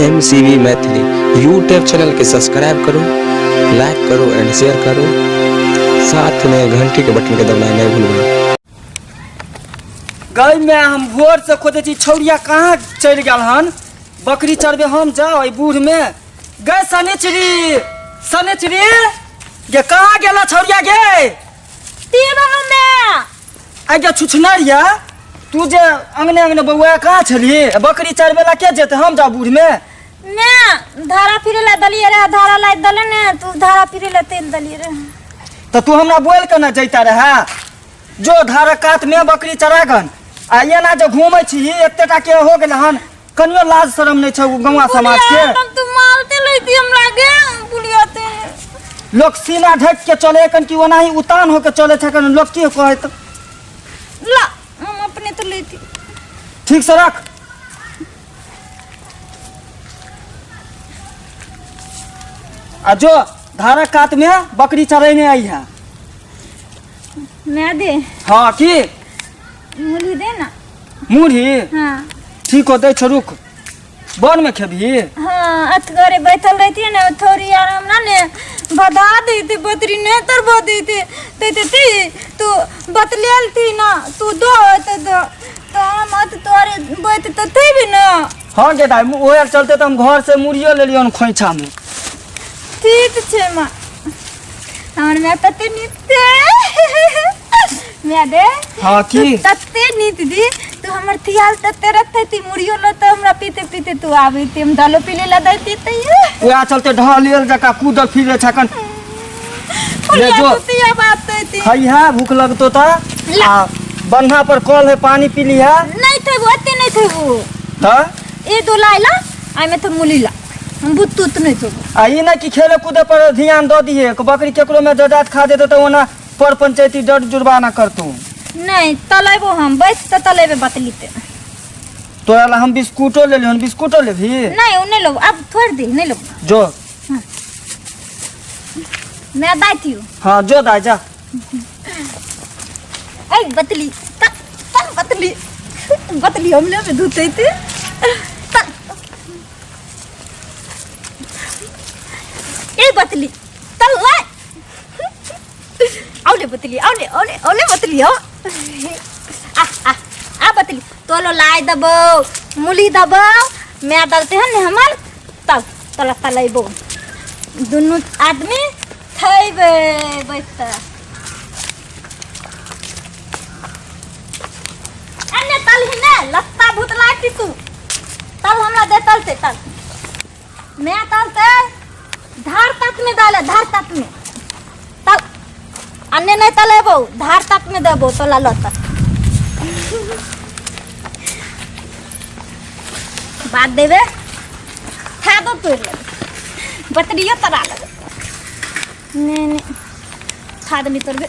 MCV Maithili YouTube channel के subscribe करो, like करो एंड शेयर करो, साथ में घंटी के बटन के दबाना नहीं भूलना। गई में हम भोर से खोजे छी छौरिया कहाँ चल गया हन। बकरी चरबे हम जाओ बूढ़ में गए सनेचरी ये कहाँ गेला छौरिया गे आगे छुछनरिया तू जे अंगने बउआ कहाँ छली बकरी चरबे ला के जेते हम जाओ बूढ़ में ने धारा फिरे ला दलिए रे धारा ला दले ने तू धारा फिरे ला तेल दलिए रे तो तू हमरा बोल के ना जैता रहा जो धारा कात में बकरी चरागन आ ये ना जो घूमै छी एतेटा के हो गेल हन कनियो लाज शरम नहीं छौ गौवा समाज के तू मालते लैती हम लागे बुलियाते लोग सीना ढक के चले कन की ओनाही उतान होके चले छ कन लोग की कहे त ला हम अपने तो लेती ठीक से रख आ जो धारा कात में बकरी चरैने आई है मैं दे हाँ की मुली दे ना मुढ़ी हाँ ठीक हो दे छ रुक बन में खेबी हाँ अतगरे बैठल रहती है ना थोड़ी आराम ना ने बधा देती बतरी ने तर बदेती ते तू बतलेल थी ना तू दो तो मत तोरे बैठ तो थे भी ना हाँ गे दाई ओए चलते तो हम घर से मुड़ियो ले लियो खोइछा में ठीक छे मां हमर में तते नीते मैं दे हाँ की तते नीत दी तू हमर थियाल तते रखते ती मुड़ियो ल त हमरा पीते पीते तू आवे ती हम दालो पीले ला दैती त ओए चलते ढलियल जका कूदल फिरे छकन ले जो तिया बात दैती खाई है भूख लगतो त आ बन्हा पर कल है पानी पी ली है नहीं थे वो अते नहीं थे वो त ए दो लाइला आई में तो मुलीला हम बुत्तुत नहीं तो आई ना कि खेले कूदे पर ध्यान दो दिए बकरी केकरो में जजात खा देते तो ओना पर पंचायती डर जुर्माना करतू नहीं तलेबो हम बैठ त तलेबे बतलीते तोरा ला हम बिस्कुटो ले लिहन बिस्कुटो ले भी नहीं उन्हें लो अब थोड़ दे नहीं लो जो मैं बैठी हूं हाँ जो दाई जा ए बतली तल बतली हम ले धुते थे ए बतली तल ला औले बतली औले बतली हो आ बतली तोलो लाई दबो मुली दबो मैं दलते हैं हमर तल तला तलाइबो दोनों आदमी थैबे बैठता अन्ने तल ही ने लत्ता भूत लाती तू तल हमरा दे तलते तल मैं तलते धार तक में डाले धार तक में तल अन्ने नहीं तलेबो धार तक में देबो तोला लता बात देवे खा दो तोड़ ले बतरिया तरा लगे नहीं खाद नहीं तोड़बे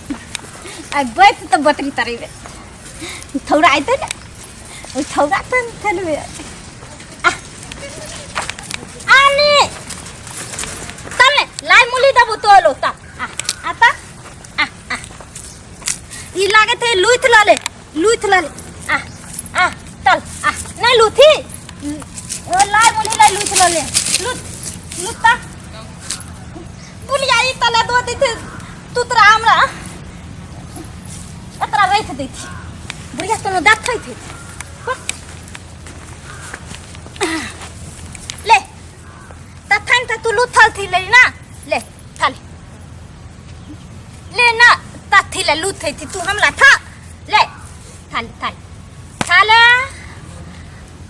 आ बैठ तो बतरी तरेबे थोड़ा आइते ना ओ थोड़ा तन थलबे आनी तने लाई मुली दबो तोलो ता आता ई लागे थे लूथ लाले तल नहीं लूथी ओ लाई मुली लाई लूथ लाले लूता बुलिया ई तला दो देते तुतरा हमरा अतरा रख देती बुढ़िया तनो देखै थे ले तथन त तू लूथल थी ले ना ले थाले ले ना तथी ले लूथे थी तू हमला था ले थाले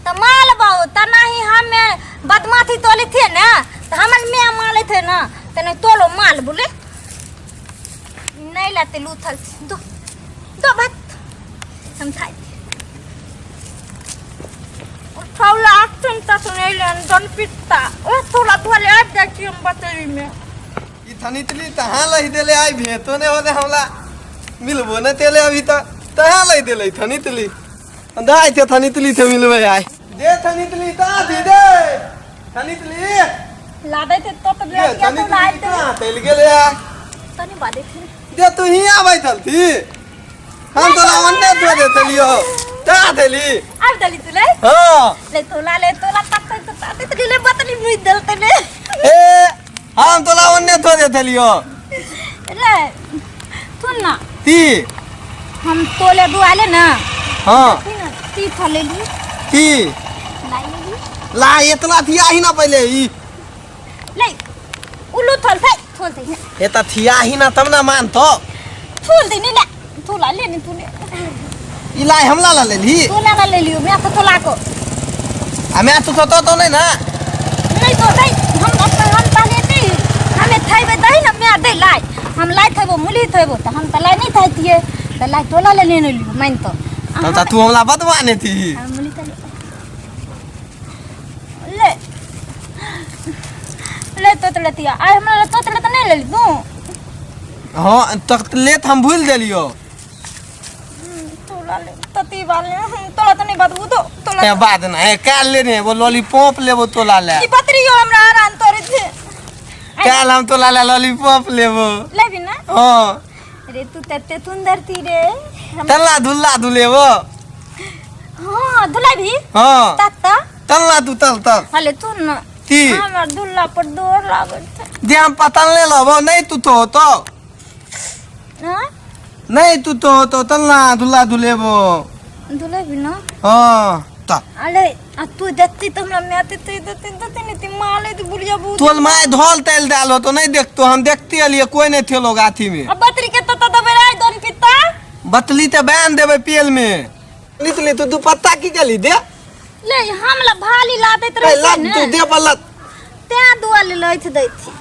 त माल बाऊ त नहीं हम बदमाशी तोले थे ना त हमन में माले थे ना तने तोलो माल बोले नहीं लाते लूथल दो बात हम थाई उठावला आक्सन तक नहीं लेन दन पिटता ओ थोड़ा थोड़े आ जाती हम बतरी में ई थनितली तहां लई देले आई भेतो ने होले हमला मिलबो न तेले अभी तहां लई देले थनितली दाई ते थनितली थे मिलबे आई दे थनितली ता दे थनितली लादे थे तो ले क्या तो लाए थे तेल गेले आ तनी बादे थे दे तू ही आ बैठल थी हम तो लावन ने दे देलियो ता देली अब दली तुले हां ले तोला तक तो ले बत दुई दलते ने ए हम तोला ओन्ने थो दे थलियो ले सुन ना ती हम तोले दुआले ना हां ती थले ली ती लाई ली ला इतना थिया ही ना पहले ई ले उल्लू थोल दे ये त थिया ही ना तब ना मान तो थोल दे ना थोला ले ने तूने ई लाई हमला ला ले ली तोला का ले लियो मैं तो थोला को हमें तो नहीं ना नहीं तो दे हम पहले दे हमें थाइबे दे ना मैं दे लाई हम लाई थाइबो मुली थाइबो तो हम त लाई नहीं थाइतिए त लाई तोला ले लेने लियो मान तो तो तू हमला बदवाने थी मुली त ले ले तो तलतिया आ हमरा तो तले त नहीं ले ली तू हां तक लेत हम भूल देलियो तोला ले तती वाले तोला तो नहीं बदबू तो तोला ए बाद ना ए काल लेने वो लॉलीपॉप लेबो तोला ले की बतरियो हमरा आराम तोरे थे काल हम तोला ले लॉलीपॉप लेबो ले भी ना हां अरे तू तते सुंदर थी रे तल्ला दुल्ला दुलेबो हां दुला भी हां तत्ता तल्ला तू तल हले तू न ती हमरा दुल्ला पर डोर लागत जे हम पतन ले लबो नहीं तू तो हां नहीं तू तो तल्ला दुल्ला दुलेबो दुला भी ना हां ता अरे आ तू जत्ती तो हमरा में आते तो नहीं ती माले तो बुलिया बू तोल माय धोल तेल डालो तो नहीं देखतो हम देखते लिए कोई नहीं थे लोग आथी में अब बतरी के तो दबेराय दोन पिता बतली ते बैन देबे पेल में नितली तू दुपट्टा की गली दे ले हमला भाली ला देत ए रहे लत ना तू दे पलत ते दुआल लैथ दैत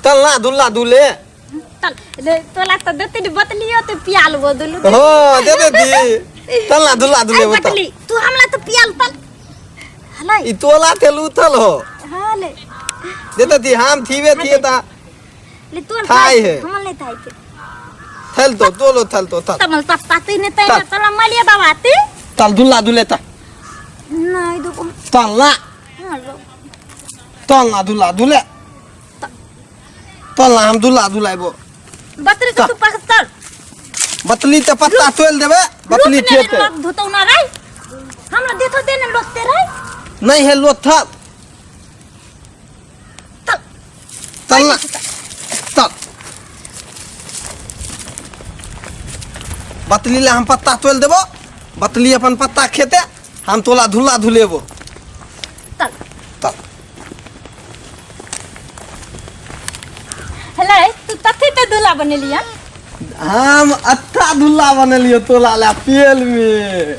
तल्ला दुल्ला दुले तल ले तोला तो देती बतलियो तो पियाल बदलू हो दे दी तल्ला दुल्ला दुले बता बतली तू हमला तो पियाल तल हलै ई तोला ते लूथल हो हां ले देते दी हम थीवे थिए ता ले तोर थाई है। हमल नहीं थाई के थल तो तोलो थल तो थल तमल पत्ताती ने तै तल। तला मलिया दवाती तल दुल्ला दुले ता नहीं दो तल्ला हेलो तल्ला दुल्ला दुले तल्ला हम दुल्ला दुलाइबो बतरी के तू पास चल बतली ते पत्ता तोल देबे बतली खेते धोतौ ना रे हमरा देतो देने लोते रे नहीं है लोथल तल तल्ला तल बतली ले हम पत्ता तोल देबो बतली अपन पत्ता खेते हम तोला धुल्ला धुलेबो तल तल हेलो तू तथी पे दूल्हा बनेलिया हम अच्छा धुल्ला बनलियो तोला ला पेल में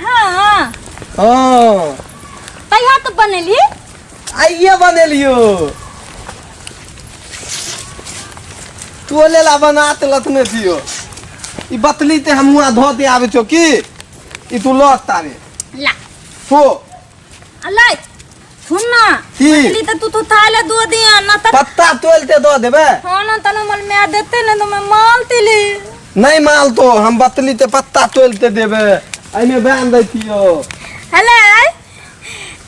हां हां तैयार तो बनेली आइए बनेलियो तोले ला बनात लथने थियो ई बतली ते हम धो दे आवे छो की ई तू लत तारे ला फो अल्लाह सुन ना की? मछली तो तू थाले दो दिया ना त पत्ता तोलते दो देबे हां ना तने मल में देते ना तो मैं मालती ली नहीं माल तो हम बतली ते पत्ता तोलते देबे आइमे बांध दे थियो हेलो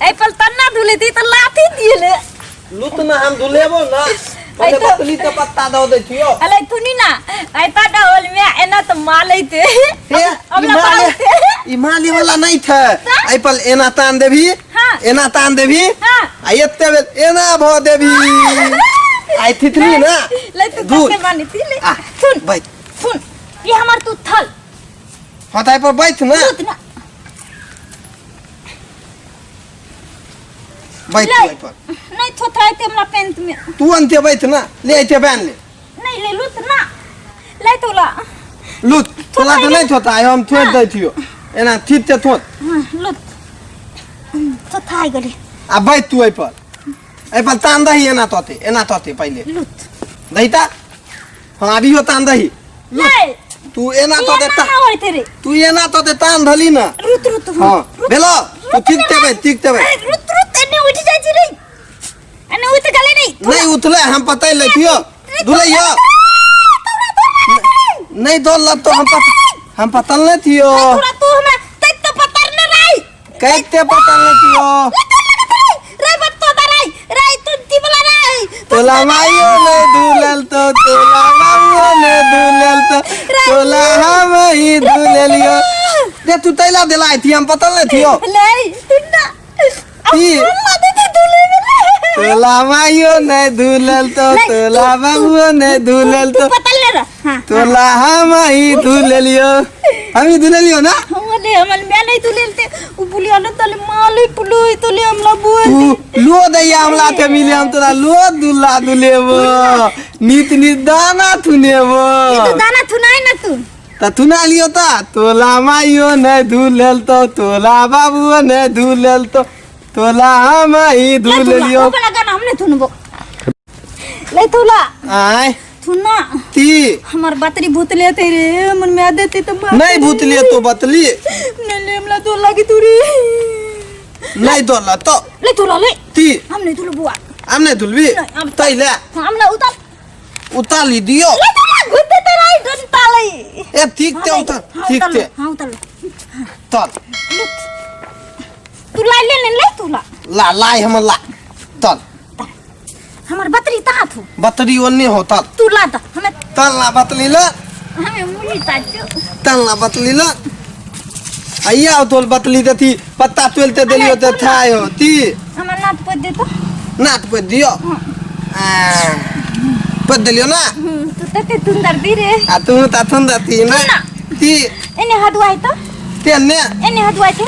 ए पल तन्ना धुले दी तो लाठी दिले लुत ना हम दुलेबो ना आई ओते तो- बतली ते पत्ता दो दे थियो हेलो तूनी ना आई ताटा होल में एना तो मालैते हे अब ई ला माली पालते ई माली वाला नहीं थे आई पल एना तान देबी हाँ। एना तान देबी हां आई एते बेल एना भो देबी आई थिथली ना ले तू दूध। कैसे बानी थी ले आ, सुन बैठ सुन ये हमार तू थल हटाई पर बैठ ना दूध ना बैठ ले। आई पर नहीं थोथराई ते हमरा पेंट में तू अंते बैठ ना ले आइते बांध ले नहीं ले लूत ना ले तोला लुत तोला तो नहीं होता है हम थोड़ दे थियो एना थिते थोड़ लूत थोथाई गले आ बैठ तू आई पर तान दही एना तोते पहले लूत दहीता हां अभी हो तान दही ले तू एना तो ये देता ना होय तेरे तू एना तो दे तान धली ना रुत रुत हां भेलो तू ठीकते बे रुत रुत एने उठ जाय छी रे एने उठ गले नहीं नहीं उतले हम पता ले थियो दुलैया नहीं दो लत तो हम पता ले थियो थोड़ा तू हमें तक तो पतर न रही कैते पता ले थियो रे बत्तो दराई रे तू दिबला रे तोला माइयो ने दुलल तो तोला माइयो ने दुलल तो तोला हम ही दुललियो दे तू तैला दिलाई थी हम पता ले थियो ले तुन्ना की? अम्मा दे दूल्हे में तोला माइयो नहीं धुलल तो नहीं, तोला तू- बाबुओ नहीं धुलल तू तो पता ले रहा हाँ तोला हम ही धुललियो हम ही धुललियो ना हमले हमल मैं नहीं तू लेते उ पुलिया न तले माली पुलोई तले हमला बोल तू लो दैया हमला के मिले हम तोरा लो दुल्ला दुलेबो नीत नीत दाना थुनेबो तू दाना थुनाई ना तू त थुना लियो ता तोला माइयो नहीं धुलल तो तोला बाबुओ नहीं धुलल तो तोला हम ही धुललियो ओकला गाना हमने थुनबो ले तुला आय थुना ती हमार बतरी भूतले थे रे मन में आ देती तो मार नहीं भूतलिए तो बतली ले हमला तो लगी तुरी नहीं दोला तो ले तुला ले ती हमने तुला बुआ हमने धुलबी नहीं, हम- तैले हमला उतार उताली दियो ले तुला घुते तेरा ही डन ताले ए ठीक ते उतार ठीक ते हां उतार तल तू ला ले तुला ला लाई हम ला तल हमार बतरी ता थू बतरी ओन्ने हो तल तू ला ता हमें तल ना बतली ला हमें मुली ताजो तल ना बतली ला आइया तोल बतली ते थी पत्ता तोलते देलियो ते थाय हो ती हमार नाथ पर दे तो नाट पे दियो पद दिलियो ना तू ते सुंदर दी रे आ तू ता थंदा थी ना ना। ती एने हदवाई तो तेने एने हदवाई थे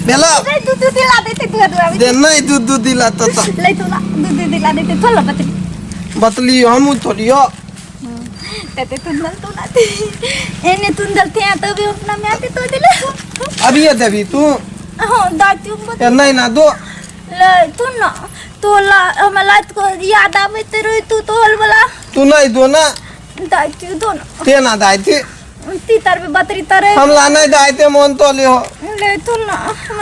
बेलो ले तू दिला देते तू हदवाई दे नहीं दूध दूध दिला तो ले तुला दूध दिला देते थोला बतरी बतली हम थोड़ियो ते तुंदल तो ना थे एने तुंदल थे तो भी अपना में आते तो दिले अब ये देवी तू हां दाती बत ए नहीं ना दो ले तू ना तोला हमला को याद आवे तेरे तू तोल वाला तू नहीं दो ना दाती दो ना ते ना दाइते ती तार पे बतरी तारे हमला नहीं दाइते मन तो ले हो ले तू ना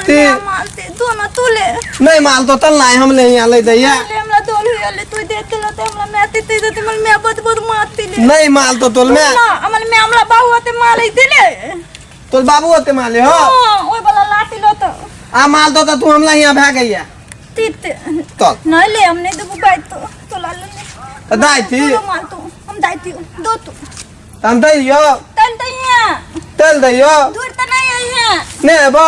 ती- हमला मारते दो ना तू ले नहीं माल तो तल नहीं हम ले यहाँ ले दैया ले हमला तोल हुई ले तू देते लो ते हमला मैं आते ते ते मल मैं बहुत बहुत मारती ले नहीं माल तो तोल में ना अमल मैं हमला बाहु आते मार दिले तोल बाबू होते माले हो हां ओए वाला लाठी लो तो आ माल तो तू हमला यहाँ भाग गई है तीत तल नहीं ले हमने तो बाई तो ला ले तो दाई थी मार तू हम दाई थी दो तू तम दइयो तल तैया तल दइयो दूर तो नहीं आई है ने बो